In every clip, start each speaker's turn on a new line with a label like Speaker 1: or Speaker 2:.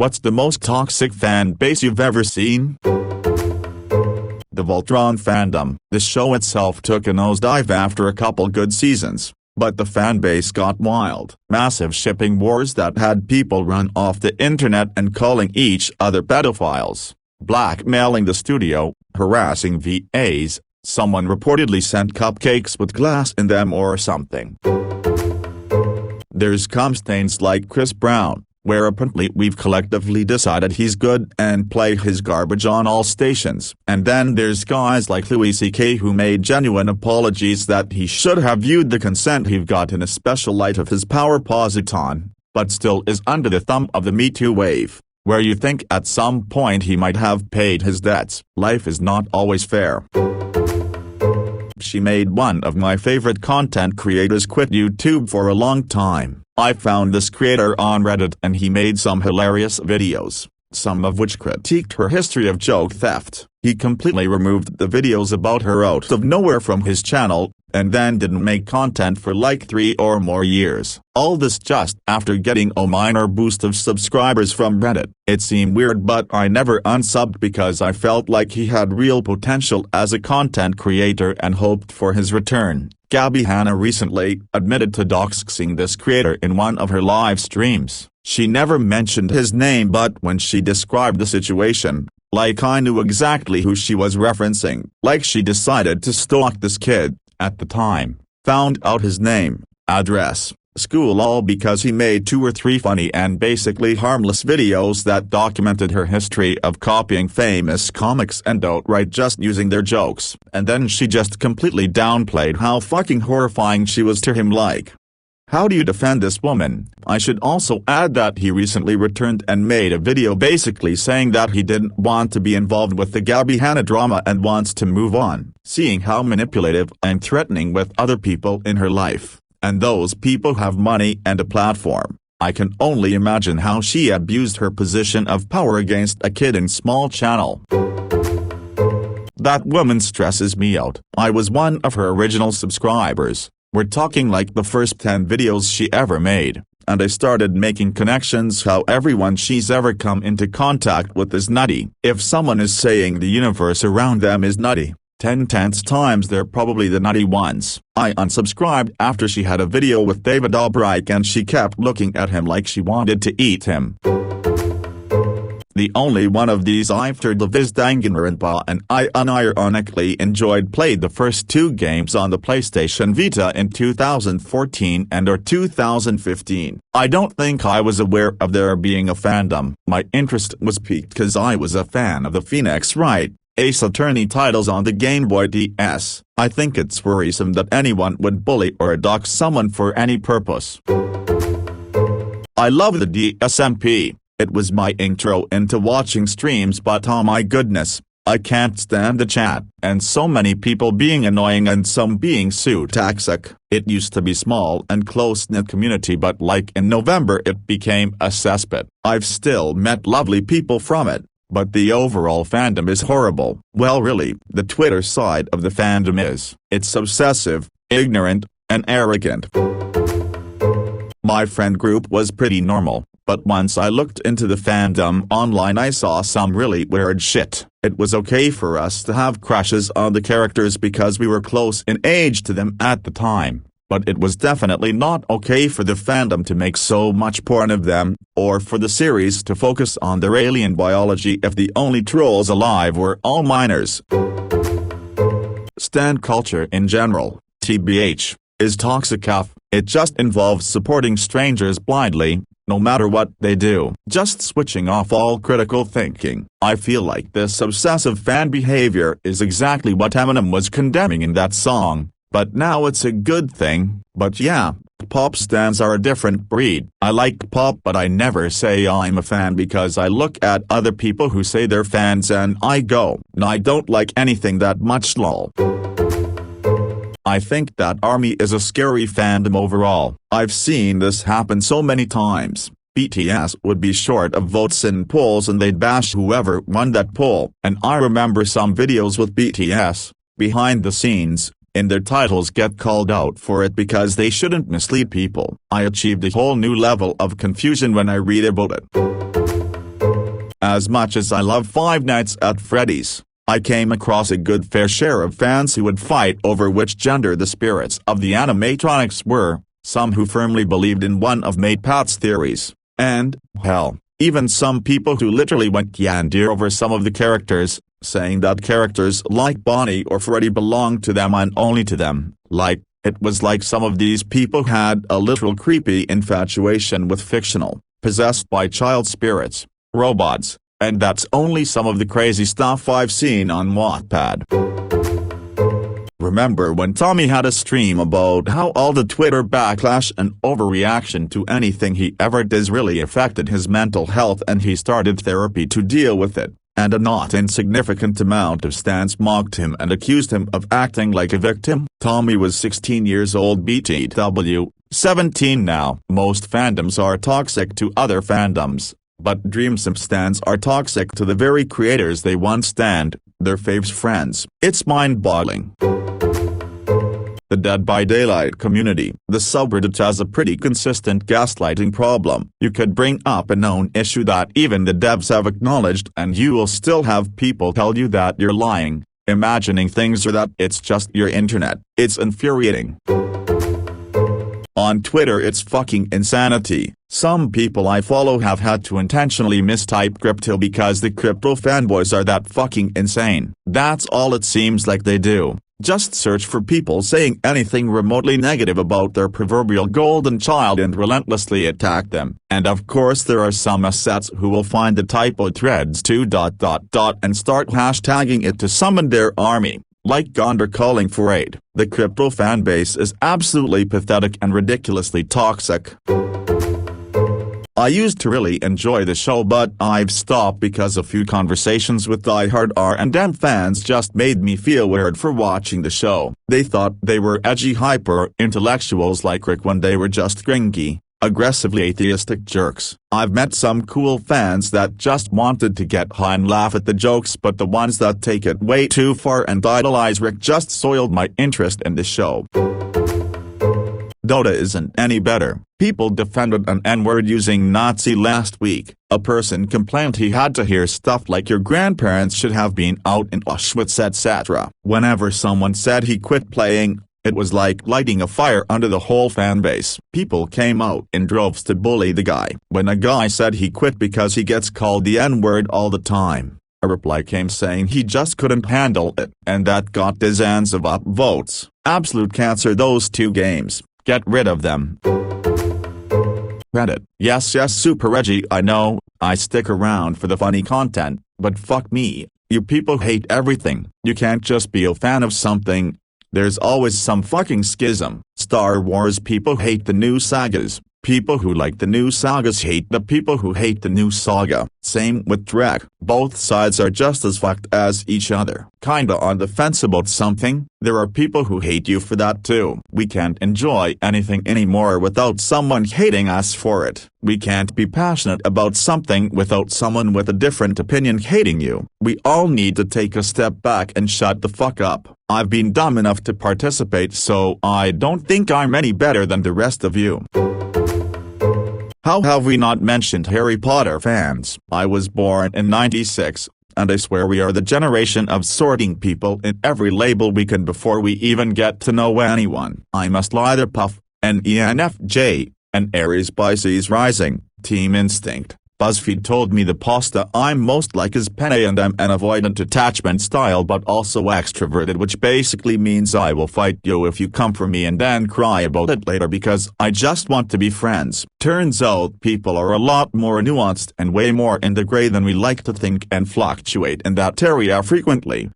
Speaker 1: What's the most toxic fan base you've ever seen? The Voltron fandom. The show itself took a nosedive after a couple good seasons, but the fanbase got wild. Massive shipping wars that had people run off the internet and calling each other pedophiles, blackmailing the studio, harassing VAs, someone reportedly sent cupcakes with glass in them or something. There's cum stains like Chris Brown, where apparently we've collectively decided he's good and play his garbage on all stations. And then there's guys like Louis C.K. who made genuine apologies that he should have viewed the consent he got in a special light of his power positon, but still is under the thumb of the Me Too wave, where you think at some point he might have paid his debts. Life is not always fair. She made one of my favorite content creators quit YouTube for a long time. I found this creator on Reddit and he made some hilarious videos, some of which critiqued her history of joke theft. He completely removed the videos about her out of nowhere from his channel, and then didn't make content for like 3 or more years. All this just after getting a minor boost of subscribers from Reddit. It seemed weird, but I never unsubbed because I felt like he had real potential as a content creator and hoped for his return. Gabby Hanna recently admitted to doxing this creator in one of her live streams. She never mentioned his name, but when she described the situation, like I knew exactly who she was referencing. Like she decided to stalk this kid, at the time, found out his name, address, school, all because he made 2 or 3 funny and basically harmless videos that documented her history of copying famous comics and outright just using their jokes. And then she just completely downplayed how fucking horrifying she was to him. Like, how do you defend this woman? I should also add that he recently returned and made a video basically saying that he didn't want to be involved with the Gabby Hanna drama and wants to move on, seeing how manipulative and threatening with other people in her life, and those people have money and a platform. I can only imagine how she abused her position of power against a kid in small channel. That woman stresses me out. I was one of her original subscribers. We're talking like the first 10 videos she ever made, and I started making connections how everyone she's ever come into contact with is nutty. If someone is saying the universe around them is nutty, 10 times they're probably the nutty ones. I unsubscribed after she had a video with David Dobrik and she kept looking at him like she wanted to eat him. The only one of these I've heard of is Danganronpa, and I unironically enjoyed played the first 2 games on the PlayStation Vita in 2014 and or 2015. I don't think I was aware of there being a fandom. My interest was piqued cause I was a fan of the Phoenix Wright, Ace Attorney titles on the Game Boy DS. I think it's worrisome that anyone would bully or dox someone for any purpose. I love the DSMP. It was my intro into watching streams, but oh my goodness, I can't stand the chat, and so many people being annoying and some being so toxic. It used to be small and close-knit community, but like in November it became a cesspit. I've still met lovely people from it, but the overall fandom is horrible. Well, really, the Twitter side of the fandom is. It's obsessive, ignorant, and arrogant. My friend group was pretty normal, but once I looked into the fandom online I saw some really weird shit. It was okay for us to have crushes on the characters because we were close in age to them at the time, but it was definitely not okay for the fandom to make so much porn of them, or for the series to focus on their alien biology if the only trolls alive were all minors. Stan culture in general, TBH, is toxic AF. It just involves supporting strangers blindly, no matter what they do. Just switching off all critical thinking. I feel like this obsessive fan behavior is exactly what Eminem was condemning in that song, but now it's a good thing. But yeah, pop stans are a different breed. I like pop, but I never say I'm a fan because I look at other people who say they're fans and I go, "No, I don't like anything that much, lol." I think that ARMY is a scary fandom overall. I've seen this happen so many times. BTS would be short of votes in polls and they'd bash whoever won that poll. And I remember some videos with BTS, behind the scenes, in their titles get called out for it because they shouldn't mislead people. I achieved a whole new level of confusion when I read about it. As much as I love Five Nights at Freddy's, I came across a good fair share of fans who would fight over which gender the spirits of the animatronics were, some who firmly believed in one of MatePat's theories, and, hell, even some people who literally went yandir over some of the characters, saying that characters like Bonnie or Freddy belonged to them and only to them. Like, it was like some of these people had a literal creepy infatuation with fictional, possessed by child spirits, robots, and that's only some of the crazy stuff I've seen on Wattpad. Remember when Tommy had a stream about how all the Twitter backlash and overreaction to anything he ever does really affected his mental health, and he started therapy to deal with it, and a not insignificant amount of stans mocked him and accused him of acting like a victim? Tommy was 16 years old, BTW, 17 now. Most fandoms are toxic to other fandoms, but DreamSimp stans are toxic to the very creators they once stand, their faves friends. It's mind-boggling. The Dead by Daylight community. The subreddit has a pretty consistent gaslighting problem. You could bring up a known issue that even the devs have acknowledged and you will still have people tell you that you're lying, imagining things, or that it's just your internet. It's infuriating. On Twitter it's fucking insanity. Some people I follow have had to intentionally mistype crypto because the crypto fanboys are that fucking insane. That's all it seems like they do. Just search for people saying anything remotely negative about their proverbial golden child and relentlessly attack them. And of course there are some assets who will find the typo threads too ... and start hashtagging it to summon their army, like Gondor calling for aid. The crypto fanbase is absolutely pathetic and ridiculously toxic. I used to really enjoy the show, but I've stopped because a few conversations with diehard R&M fans just made me feel weird for watching the show. They thought they were edgy hyper-intellectuals like Rick when they were just gringy, aggressively atheistic jerks. I've met some cool fans that just wanted to get high and laugh at the jokes, but the ones that take it way too far and idolize Rick just soiled my interest in the show. Dota isn't any better. People defended an N-word using Nazi last week. A person complained he had to hear stuff like your grandparents should have been out in Auschwitz, etc. Whenever someone said he quit playing, it was like lighting a fire under the whole fanbase. People came out in droves to bully the guy. When a guy said he quit because he gets called the N-word all the time, a reply came saying he just couldn't handle it, and that got dozens of upvotes. Absolute cancer, those two games. Get rid of them. Reddit. Yes, Super Reggie, I know, I stick around for the funny content, but fuck me, you people hate everything. You can't just be a fan of something. There's always some fucking schism. Star Wars people hate the new sagas. People who like the new sagas hate the people who hate the new saga. Same with Drek. Both sides are just as fucked as each other. Kinda on the fence about something, there are people who hate you for that too. We can't enjoy anything anymore without someone hating us for it. We can't be passionate about something without someone with a different opinion hating you. We all need to take a step back and shut the fuck up. I've been dumb enough to participate, so I don't think I'm any better than the rest of you. How have we not mentioned Harry Potter fans? I was born in '96, and I swear we are the generation of sorting people in every label we can before we even get to know anyone. I'm a Slytherpuff, an ENFJ, an Aries Pisces rising, Team Instinct. BuzzFeed told me the pasta I'm most like is penne, and I'm an avoidant attachment style but also extroverted, which basically means I will fight you if you come for me and then cry about it later because I just want to be friends. Turns out people are a lot more nuanced and way more in the gray than we like to think, and fluctuate in that area frequently.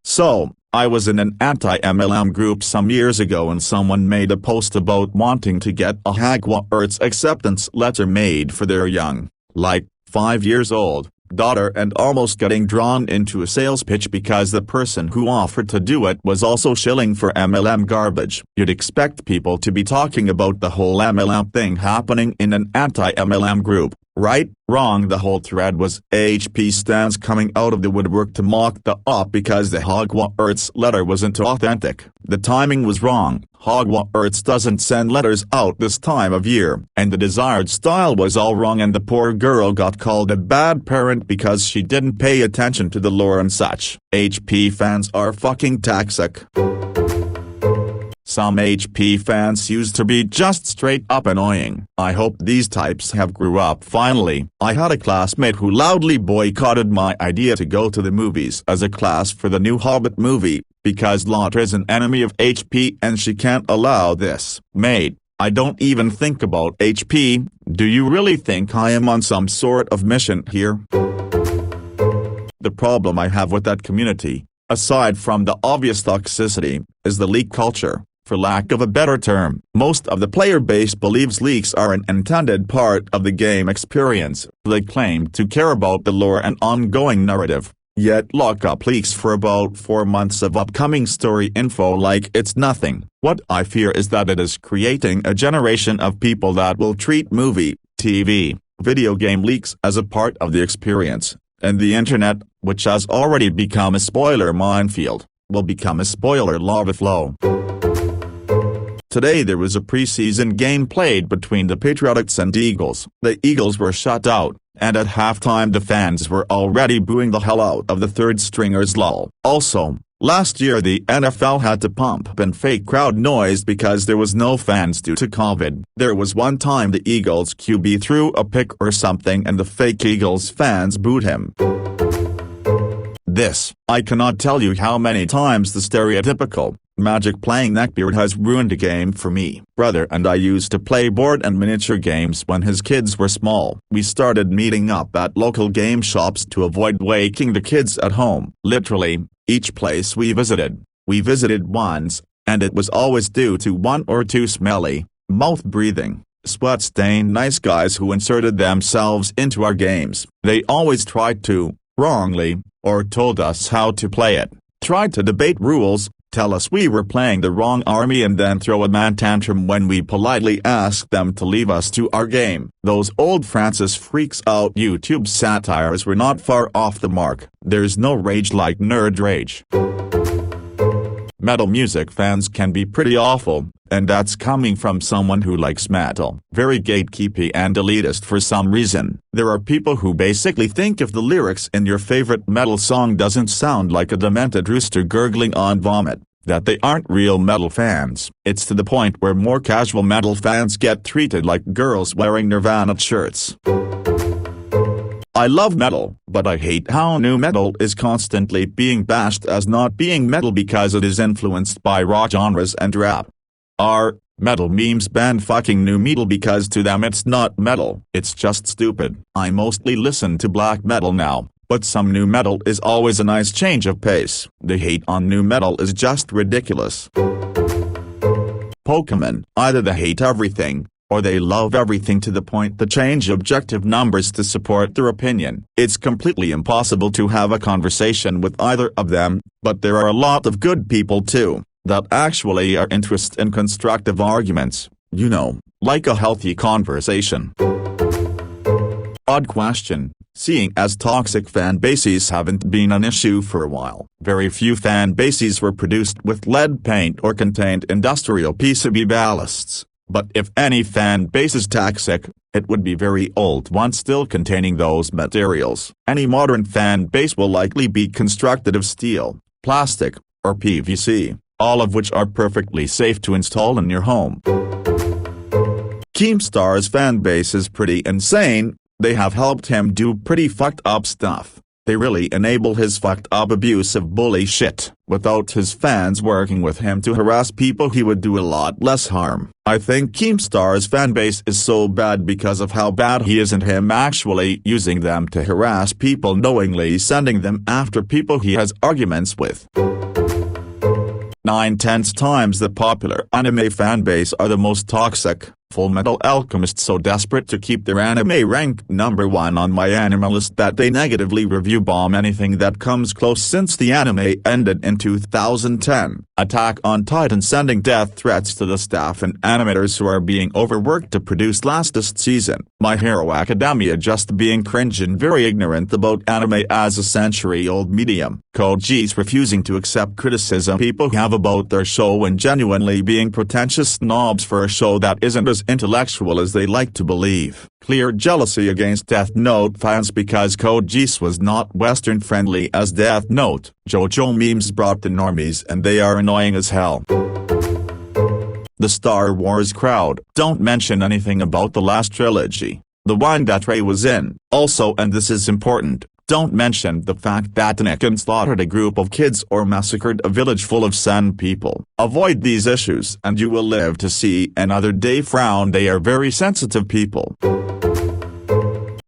Speaker 1: So, I was in an anti-MLM group some years ago and someone made a post about wanting to get a Hogwarts acceptance letter made for their young, like, 5 years old, daughter, and almost getting drawn into a sales pitch because the person who offered to do it was also shilling for MLM garbage. You'd expect people to be talking about the whole MLM thing happening in an anti-MLM group, Right, wrong. The whole thread was HP stans coming out of the woodwork to mock the op because the Hogwarts letter wasn't authentic. The timing was wrong. Hogwarts doesn't send letters out this time of year, and the desired style was all wrong, and the poor girl got called a bad parent because she didn't pay attention to the lore and such. HP fans are fucking toxic. Some HP fans used to be just straight up annoying. I hope these types have grew up finally. I had a classmate who loudly boycotted my idea to go to the movies as a class for the new Hobbit movie, because Lotte is an enemy of HP and she can't allow this. Mate, I don't even think about HP, do you really think I am on some sort of mission here? The problem I have with that community, aside from the obvious toxicity, is the leak culture. For lack of a better term, most of the player base believes leaks are an intended part of the game experience. They claim to care about the lore and ongoing narrative, yet lock up leaks for about 4 months of upcoming story info like it's nothing. What I fear is that it is creating a generation of people that will treat movie, TV, video game leaks as a part of the experience, and the internet, which has already become a spoiler minefield, will become a spoiler lava flow. Today there was a preseason game played between the Patriots and Eagles. The Eagles were shut out, and at halftime the fans were already booing the hell out of the third stringers lol. Also, last year the NFL had to pump in fake crowd noise because there was no fans due to COVID. There was one time the Eagles QB threw a pick or something and the fake Eagles fans booed him. I cannot tell you how many times the stereotypical Magic playing neckbeard has ruined a game for me. Brother and I used to play board and miniature games when his kids were small. We started meeting up at local game shops to avoid waking the kids at home. Literally, each place we visited once, and it was always due to one or two smelly, mouth-breathing, sweat-stained nice guys who inserted themselves into our games. They always tried to, wrongly, or told us how to play it, tried to debate rules, tell us we were playing the wrong army and then throw a man tantrum when we politely asked them to leave us to our game. Those old Francis freaks out YouTube satires were not far off the mark. There's no rage like nerd rage. Metal music fans can be pretty awful, and that's coming from someone who likes metal. Very gatekeepy and elitist for some reason. There are people who basically think if the lyrics in your favorite metal song doesn't sound like a demented rooster gurgling on vomit, that they aren't real metal fans. It's to the point where more casual metal fans get treated like girls wearing Nirvana shirts. I love metal, but I hate how new metal is constantly being bashed as not being metal because it is influenced by rock genres and rap. Metal memes ban fucking new metal because to them it's not metal, it's just stupid. I mostly listen to black metal now, but some new metal is always a nice change of pace. The hate on new metal is just ridiculous. Pokemon, either they hate everything, or they love everything to the point they change objective numbers to support their opinion. It's completely impossible to have a conversation with either of them, but there are a lot of good people too, that actually are interested in constructive arguments, you know, like a healthy conversation. Odd question, seeing as toxic fan bases haven't been an issue for a while. Very few fan bases were produced with lead paint or contained industrial PCB ballasts. But if any fan base is toxic, it would be very old one still containing those materials. Any modern fan base will likely be constructed of steel, plastic, or PVC, all of which are perfectly safe to install in your home. Keemstar's fan base is pretty insane. They have helped him do pretty fucked up stuff. They really enable his fucked up abusive bully shit. Without his fans working with him to harass people, he would do a lot less harm. I think Keemstar's fanbase is so bad because of how bad he is and him actually using them to harass people, knowingly sending them after people he has arguments with. 9/10 times the popular anime fanbase are the most toxic. Fullmetal Alchemist so desperate to keep their anime ranked #1 on my anime list that they negatively review bomb anything that comes close since the anime ended in 2010. Attack on Titan sending death threats to the staff and animators who are being overworked to produce latest season. My Hero Academia just being cringe and very ignorant about anime as a century-old medium. Code Geass refusing to accept criticism people have about their show and genuinely being pretentious snobs for a show that isn't as intellectual as they like to believe. Clear jealousy against Death Note fans because Code Geass was not Western-friendly as Death Note. JoJo memes brought the normies and they are annoying as hell. The Star Wars crowd don't mention anything about the last trilogy, the one that Rey was in. Also, and this is important, don't mention the fact that Anakin slaughtered a group of kids or massacred a village full of Sand people. Avoid these issues and you will live to see another day. Frown, they are very sensitive people.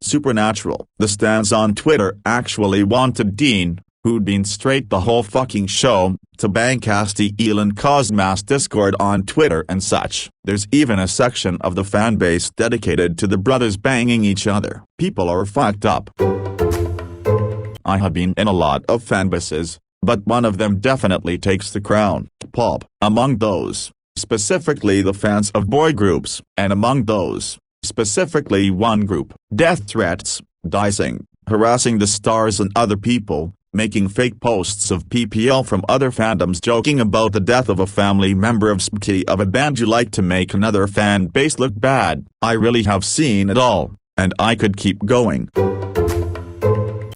Speaker 1: Supernatural. The stans on Twitter actually wanted Dean, who'd been straight the whole fucking show, to bang Castiel and cause mass discord on Twitter and such. There's even a section of the fanbase dedicated to the brothers banging each other. People are fucked up. I have been in a lot of fanbases, but one of them definitely takes the crown. Pop. Among those, specifically the fans of boy groups, and among those, specifically one group, death threats, dicing, harassing the stars and other people, making fake posts of PPL from other fandoms joking about the death of a family member of SPT of a band you like to make another fan base look bad. I really have seen it all, and I could keep going.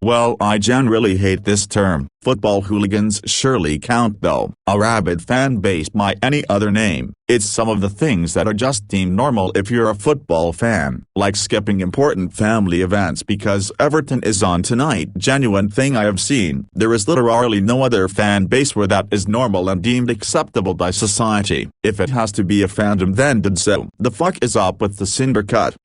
Speaker 1: Well, I generally hate this term. Football hooligans surely count though. A rabid fan base by any other name. It's some of the things that are just deemed normal if you're a football fan. Like skipping important family events because Everton is on tonight. Genuine thing I have seen. There is literally no other fan base where that is normal and deemed acceptable by society. If it has to be a fandom then did so. The fuck is up with the cinder cut?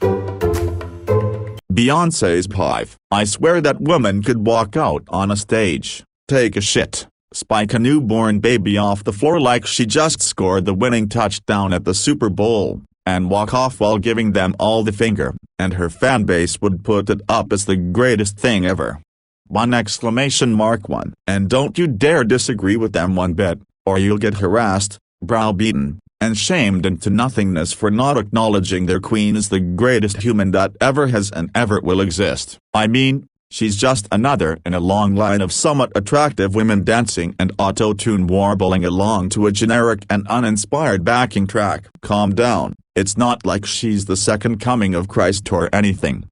Speaker 1: Beyonce's pipe. I swear that woman could walk out on a stage, take a shit, spike a newborn baby off the floor like she just scored the winning touchdown at the Super Bowl, and walk off while giving them all the finger, and her fanbase would put it up as the greatest thing ever. 1! And don't you dare disagree with them one bit, or you'll get harassed, browbeaten, and shamed into nothingness for not acknowledging their queen as the greatest human that ever has and ever will exist. I mean, she's just another in a long line of somewhat attractive women dancing and auto-tune warbling along to a generic and uninspired backing track. Calm down, it's not like she's the second coming of Christ or anything.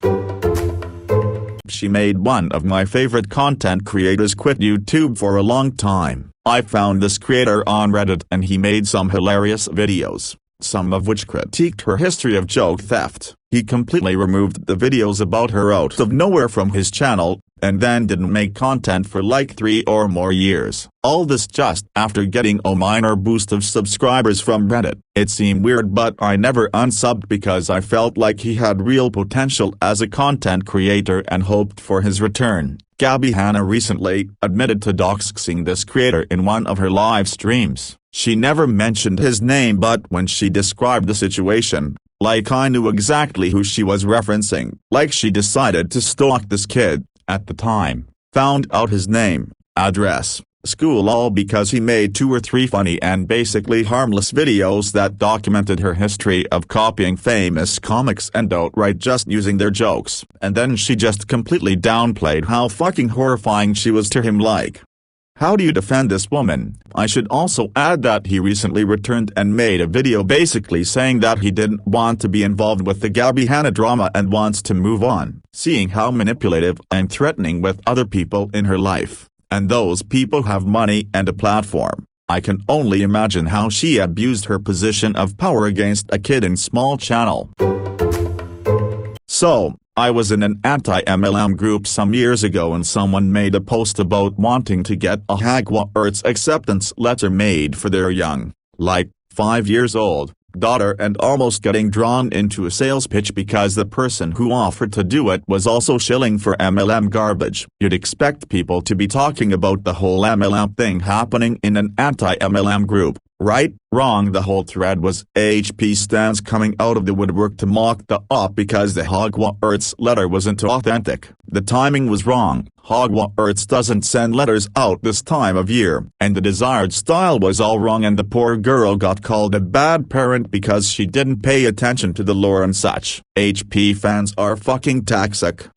Speaker 1: She made one of my favorite content creators quit YouTube for a long time. I found this creator on Reddit and he made some hilarious videos, some of which critiqued her history of joke theft. He completely removed the videos about her out of nowhere from his channel, and then didn't make content for like 3 or more years. All this just after getting a minor boost of subscribers from Reddit. It seemed weird but I never unsubbed because I felt like he had real potential as a content creator and hoped for his return. Gabby Hanna recently admitted to doxing this creator in one of her live streams. She never mentioned his name but when she described the situation, like I knew exactly who she was referencing. Like she decided to stalk this kid, at the time, found out his name, address, school all because he made 2 or 3 funny and basically harmless videos that documented her history of copying famous comics and outright just using their jokes. And then she just completely downplayed how fucking horrifying she was to him. Like, how do you defend this woman? I should also add that he recently returned and made a video basically saying that he didn't want to be involved with the Gabby Hanna drama and wants to move on, seeing how manipulative and threatening with other people in her life, and those people have money and a platform. I can only imagine how she abused her position of power against a kid in small channel. So, I was in an anti-MLM group some years ago and someone made a post about wanting to get a Hogwarts acceptance letter made for their young, like, 5 years old, daughter and almost getting drawn into a sales pitch because the person who offered to do it was also shilling for MLM garbage. You'd expect people to be talking about the whole MLM thing happening in an anti-MLM group, Right, wrong. The whole thread was HP stans coming out of the woodwork to mock the op because the Hogwarts letter wasn't authentic. The timing was wrong. Hogwarts doesn't send letters out this time of year, and the desired style was all wrong, and the poor girl got called a bad parent because she didn't pay attention to the lore and such. HP fans are fucking toxic.